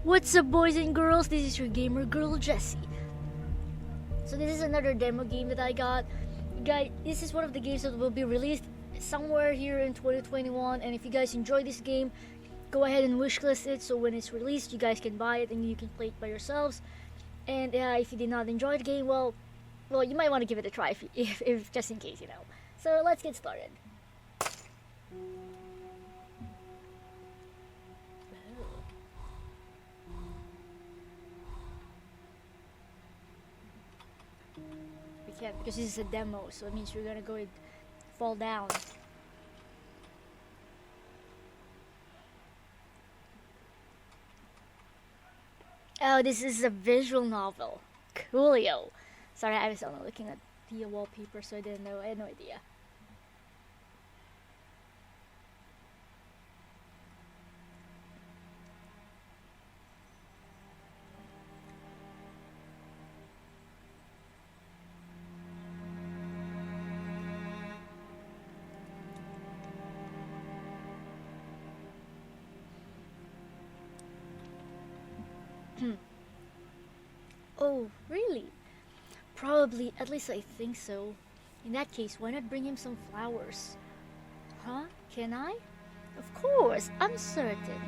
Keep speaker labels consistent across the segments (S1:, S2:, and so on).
S1: What's up, boys and girls? This is your gamer girl, Jessi. So this is another demo game that I got. Guys, this is one of the games that will be released somewhere here in 2021, and if you guys enjoy this game, go ahead and wishlist it so when it's released you guys can buy it and you can play it by yourselves. And if you did not enjoy the game, well, you might want to give it a try if just in case, you know. So let's get started. We can't because this is a demo, so it means we're gonna go and fall down. Oh, this is a visual novel. Coolio. Sorry, I was only looking at the wallpaper, so I didn't know. I had no idea. Oh, really? Probably, at least I think so. In that case, why not bring him some flowers? Huh? Can I? Of course, I'm certain.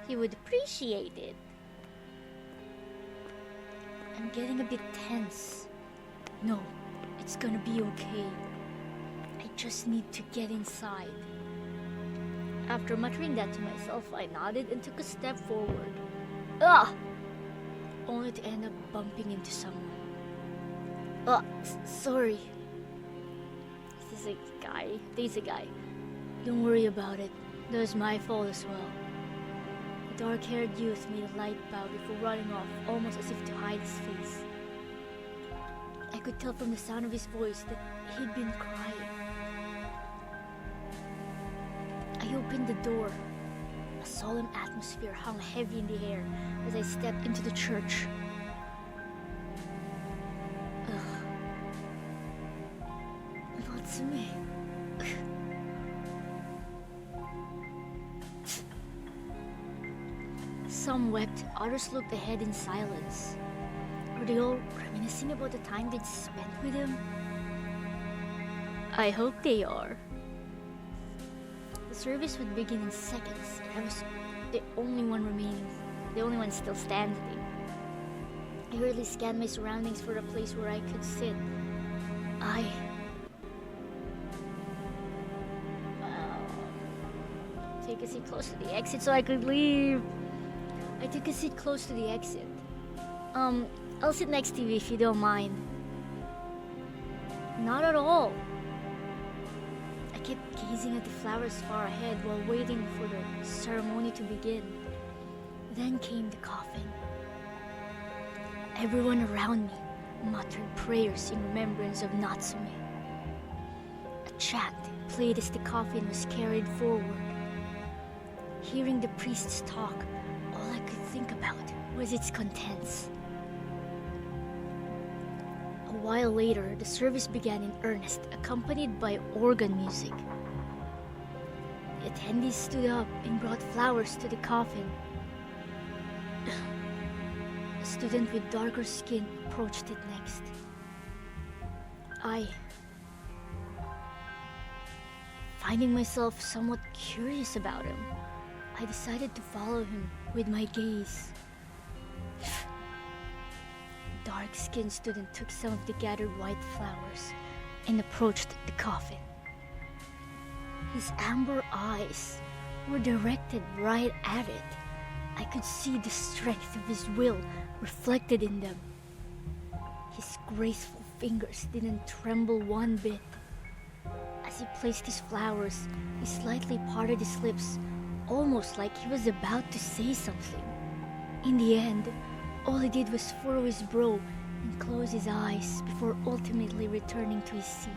S1: He would appreciate it. I'm getting a bit tense. No, it's gonna be okay. I just need to get inside. After muttering that to myself, I nodded and took a step forward. Ugh! Only to end up bumping into someone. Oh, sorry. This is a guy. There's a guy. Don't worry about it. That was my fault as well. The dark-haired youth made a light bow before running off, almost as if to hide his face. I could tell from the sound of his voice that he'd been crying. I opened the door. A solemn atmosphere hung heavy in the air as I stepped into the church. Natsume. Some wept, others looked ahead in silence. Were they all reminiscing about the time they'd spent with him? I hope they are. The service would begin in seconds, and I was the only one remaining, the only one still standing. I hurriedly scanned my surroundings for a place where I could sit. Take a seat close to the exit so I could leave. I took a seat close to the exit. I'll sit next to you if you don't mind. Not at all. I kept gazing at the flowers far ahead while waiting for the ceremony to begin. Then came the coffin. Everyone around me muttered prayers in remembrance of Natsume. A chant played as the coffin was carried forward. Hearing the priests talk, all I could think about was its contents. A while later, the service began in earnest, accompanied by organ music. The attendees stood up and brought flowers to the coffin. A student with darker skin approached it next. Finding myself somewhat curious about him, I decided to follow him with my gaze. The dark-skinned student took some of the gathered white flowers and approached the coffin. His amber eyes were directed right at it. I could see the strength of his will reflected in them. His graceful fingers didn't tremble one bit. As he placed his flowers, he slightly parted his lips, almost like he was about to say something. In the end, all he did was furrow his brow and close his eyes before ultimately returning to his seat.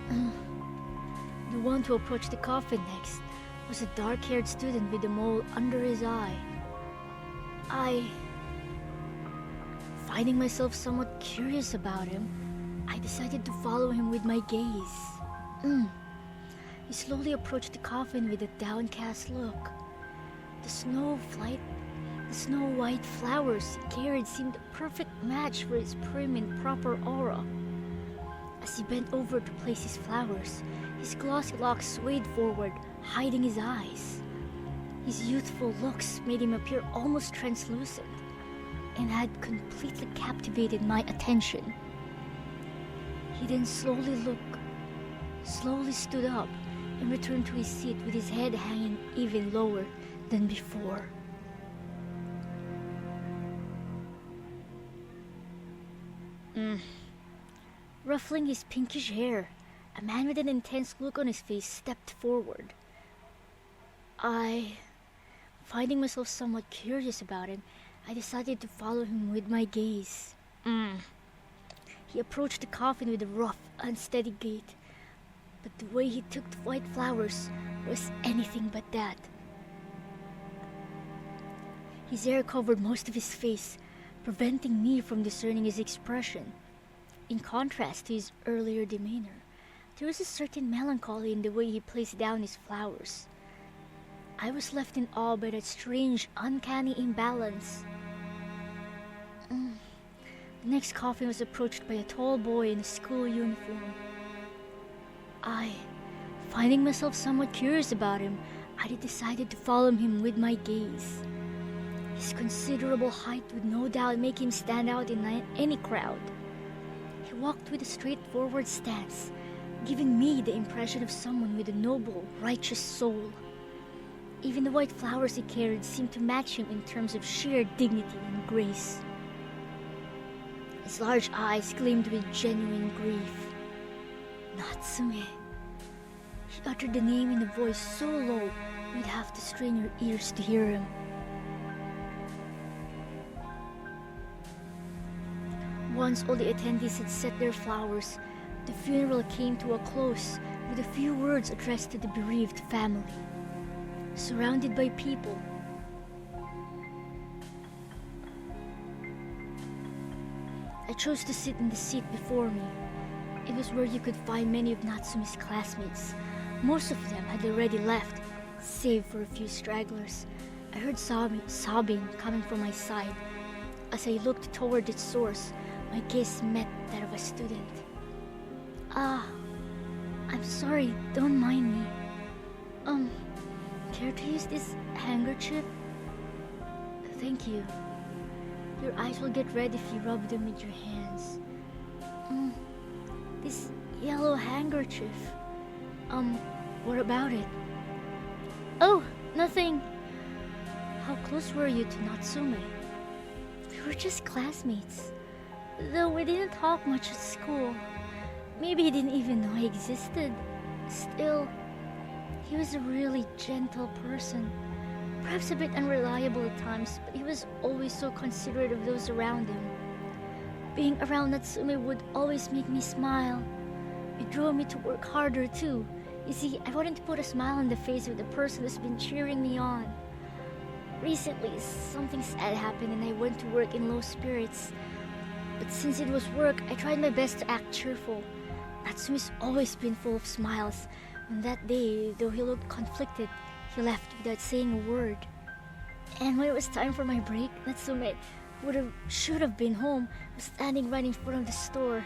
S1: The one to approach the coffin next was a dark-haired student with a mole under his eye. Finding myself somewhat curious about him, I decided to follow him with my gaze. He slowly approached the coffin with a downcast look. The snow white flowers he carried seemed a perfect match for his prim and proper aura. As he bent over to place his flowers, his glossy locks swayed forward, hiding his eyes. His youthful looks made him appear almost translucent, and had completely captivated my attention. He then slowly stood up and returned to his seat with his head hanging even lower than before. Ruffling his pinkish hair, a man with an intense look on his face stepped forward. Finding myself somewhat curious about him, I decided to follow him with my gaze. He approached the coffin with a rough, unsteady gait, but the way he took the white flowers was anything but that. His hair covered most of his face, preventing me from discerning his expression. In contrast to his earlier demeanor, there was a certain melancholy in the way he placed down his flowers. I was left in awe by that strange, uncanny imbalance. The next coffin was approached by a tall boy in a school uniform. Finding myself somewhat curious about him, I decided to follow him with my gaze. His considerable height would no doubt make him stand out in any crowd. He walked with a straightforward stance, giving me the impression of someone with a noble, righteous soul. Even the white flowers he carried seemed to match him in terms of sheer dignity and grace. His large eyes gleamed with genuine grief. Natsume. He uttered the name in a voice so low you'd have to strain your ears to hear him. Once all the attendees had set their flowers, the funeral came to a close with a few words addressed to the bereaved family. Surrounded by people, I chose to sit in the seat before me. It was where you could find many of Natsume's classmates. Most of them had already left, save for a few stragglers. I heard sobbing coming from my side. As I looked toward its source, my gaze met that of a student. I'm sorry, don't mind me. Care to use this handkerchief? Thank you. Your eyes will get red if you rub them with your hands. This yellow handkerchief. What about it? Oh, nothing. How close were you to Natsume? We were just classmates. Though we didn't talk much at school. Maybe he didn't even know I existed. Still, he was a really gentle person. Perhaps a bit unreliable at times, but he was always so considerate of those around him. Being around Natsume would always make me smile. It drove me to work harder too. You see, I wanted to put a smile on the face of the person who's been cheering me on. Recently, something sad happened and I went to work in low spirits. But since it was work, I tried my best to act cheerful. Natsume's always been full of smiles. And that day, though he looked conflicted, he left without saying a word. And when it was time for my break, Natsume, who should have been home, was standing right in front of the store.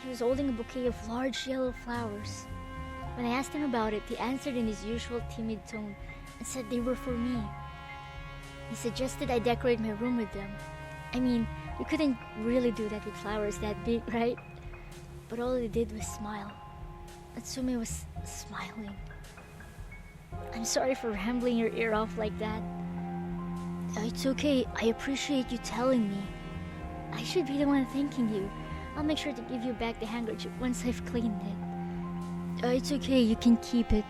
S1: He was holding a bouquet of large yellow flowers. When I asked him about it, he answered in his usual timid tone and said they were for me. He suggested I decorate my room with them. I mean, you couldn't really do that with flowers that big, right? But all he did was smile. Natsume was smiling. I'm sorry for rambling your ear off like that. It's okay, I appreciate you telling me. I should be the one thanking you. I'll make sure to give you back the handkerchief once I've cleaned it. It's okay, you can keep it.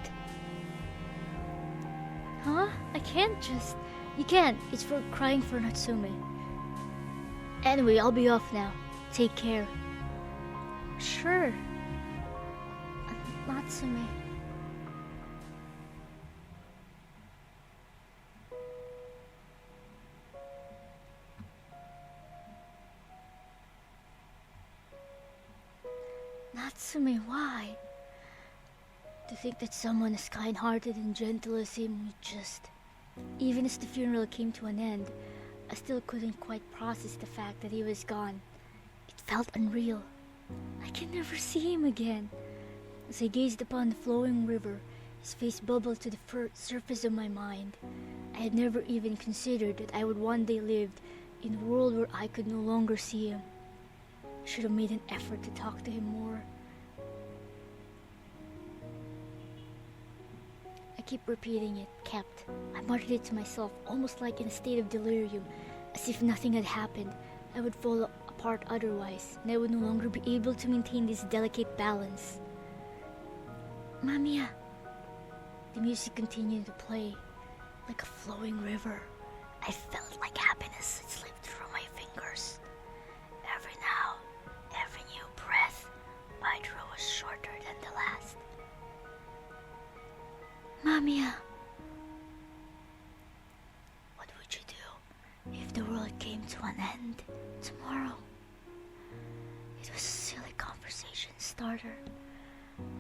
S1: Huh? I can't just... You can't, it's for crying for Natsume. Anyway, I'll be off now. Take care. Sure. Natsume. Natsume, why? To think that someone as kind-hearted and gentle as him would just... Even as the funeral came to an end, I still couldn't quite process the fact that he was gone. It felt unreal. I can never see him again. As I gazed upon the flowing river, his face bubbled to the surface of my mind. I had never even considered that I would one day live in a world where I could no longer see him. I should have made an effort to talk to him more. I keep repeating it, kept. I muttered it to myself, almost like in a state of delirium, as if nothing had happened. I would fall apart otherwise, and I would no longer be able to maintain this delicate balance. Mamiya! The music continued to play, like a flowing river. I felt like happiness had slipped through my fingers. Every now, every new breath, my draw was shorter than the last. Mamiya! What would you do if the world came to an end tomorrow? It was a silly conversation starter.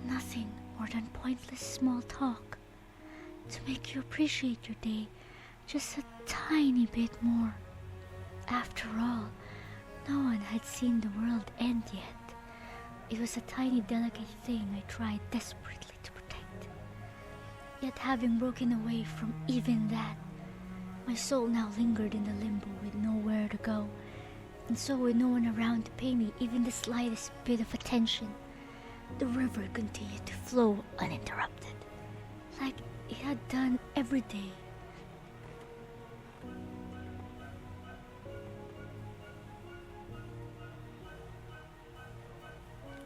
S1: Nothing more than pointless small talk to make you appreciate your day just a tiny bit more. After all, no one had seen the world end yet. It was a tiny delicate thing I tried desperately to protect. Yet having broken away from even that, my soul now lingered in the limbo with nowhere to go, and so with no one around to pay me even the slightest bit of attention, the river continued to flow uninterrupted, like it had done every day.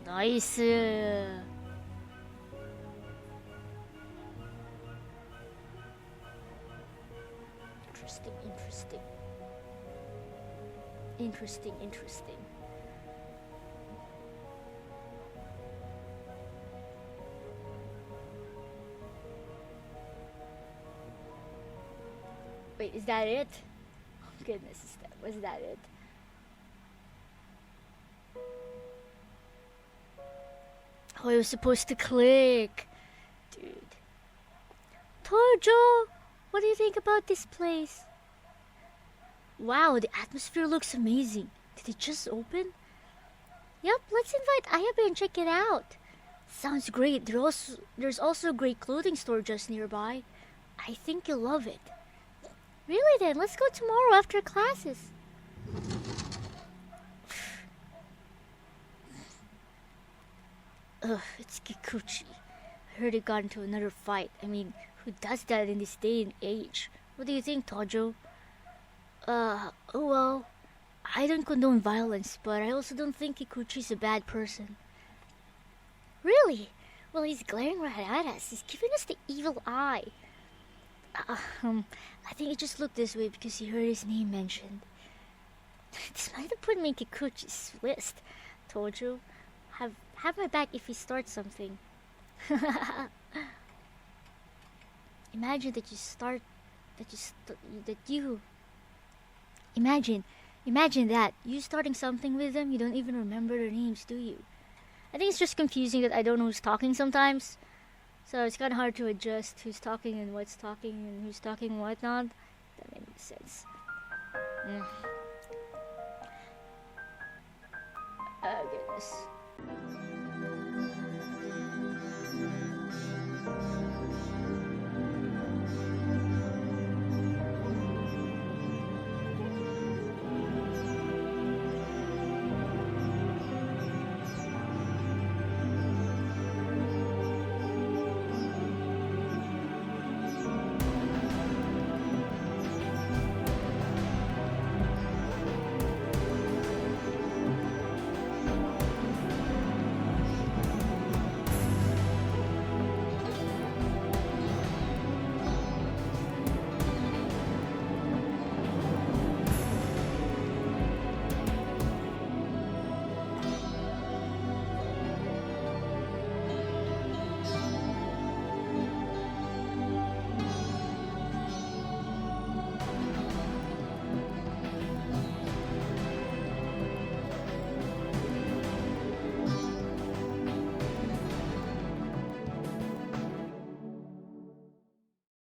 S1: Nice. Interesting. Wait, is that it? Oh goodness, was that it? Oh, I was supposed to click. Dude. Tojo! What do you think about this place? Wow, the atmosphere looks amazing. Did it just open? Yep, let's invite Ayabe and check it out. Sounds great. There's also a great clothing store just nearby. I think you'll love it. Really then, let's go tomorrow after classes. Ugh, it's Kikuchi. I heard it got into another fight. I mean, who does that in this day and age? What do you think, Tojo? Oh well, I don't condone violence, but I also don't think Kikuchi's a bad person. Really? Well, he's glaring right at us. He's giving us the evil eye. I think he just looked this way because he heard his name mentioned. This might have put me in Kikuchi's list. Tojo, have my back if he starts something. Imagine that Imagine that you starting something with them, you don't even remember their names, do you? I think it's just confusing that I don't know who's talking sometimes. So it's kind of hard to adjust who's talking and what's talking and who's talking and whatnot. That makes sense. Oh goodness.